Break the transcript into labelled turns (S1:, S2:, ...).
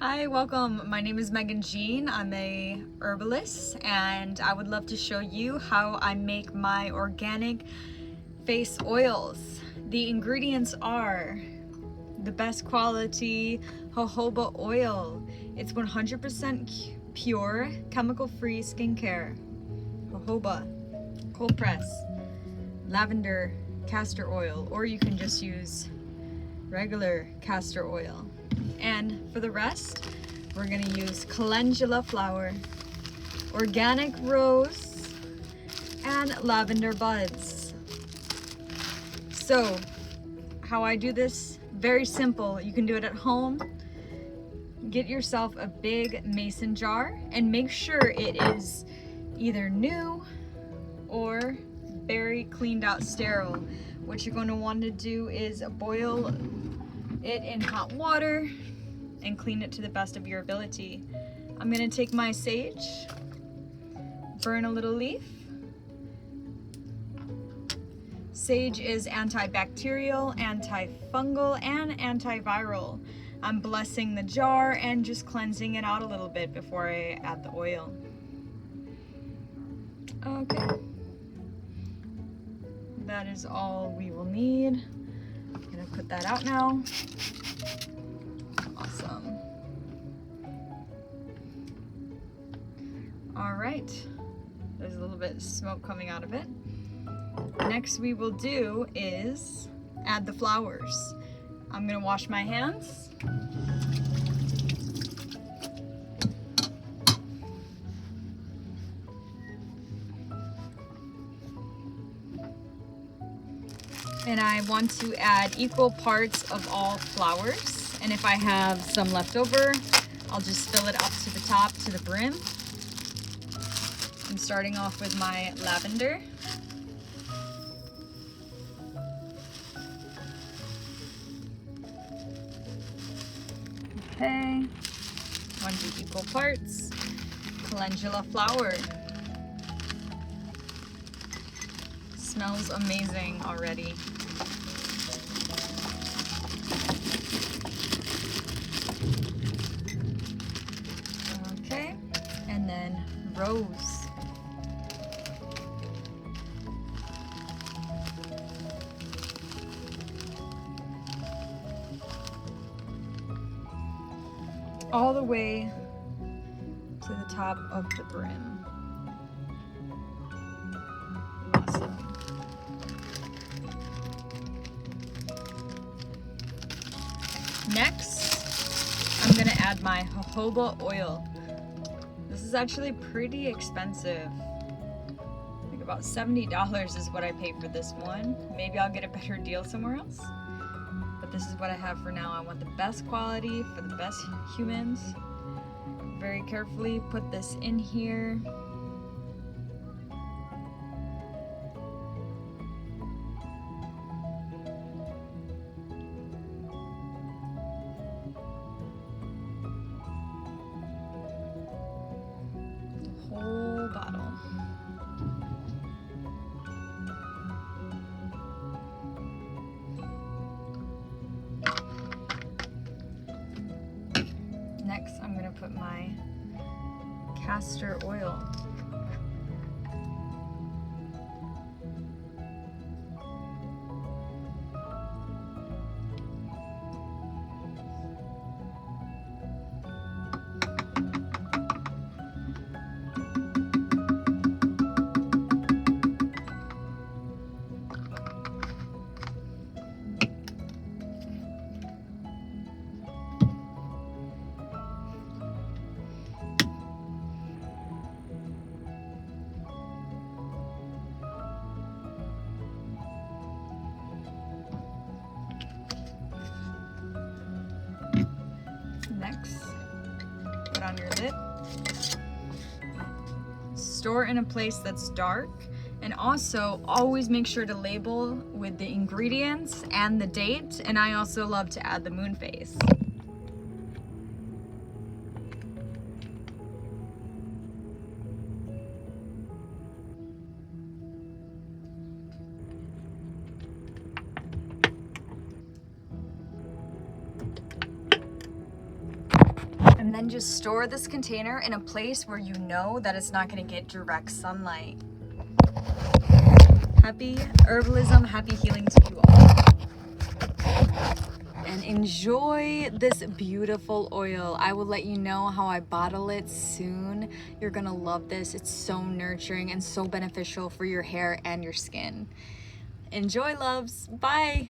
S1: Hi, welcome. My name is Megan Jean. I'm a herbalist and I would love to show you how I make my organic face oils. The ingredients are the best quality jojoba oil. It's 100% pure, chemical-free skincare. Jojoba, cold press, lavender castor oil, or you can just use regular castor oil. And for the rest, we're gonna use calendula flower, organic rose, and lavender buds. So, how I do this, very simple. You can do it at home. Get yourself a big mason jar and make sure it is either new or very cleaned out sterile. What you're going to want to do is boil it in hot water and clean it to the best of your ability. I'm going to take my sage, burn a little leaf. Sage is antibacterial, antifungal, and antiviral. I'm blessing the jar and just cleansing it out a little bit before I add the oil. Okay. That is all we will need. I'm gonna put that out now. Awesome. All right. There's a little bit of smoke coming out of it. Next we will do is add the flowers. I'm gonna wash my hands. And I want to add equal parts of all flowers. And if I have some left over, I'll just fill it up to the top, to the brim. I'm starting off with my lavender. Okay, 1 to equal parts. Calendula flower. Smells amazing already. Okay, and then rose. All the way to the top of the brim. Awesome. Next, I'm gonna add my jojoba oil. This is actually pretty expensive. I think about $70 is what I paid for this one. Maybe I'll get a better deal somewhere else. But this is what I have for now. I want the best quality for the best humans. Very carefully put this in here. The whole bottle. Next, I'm gonna put my castor oil. Next, put on your lid. Store in a place that's dark, and also always make sure to label with the ingredients and the date, and I also love to add the moon phase. And then just store this container in a place where you know that it's not going to get direct sunlight. Happy herbalism, happy healing to you all. And enjoy this beautiful oil. I will let you know how I bottle it soon. You're gonna love this. It's so nurturing and so beneficial for your hair and your skin. Enjoy, loves. Bye.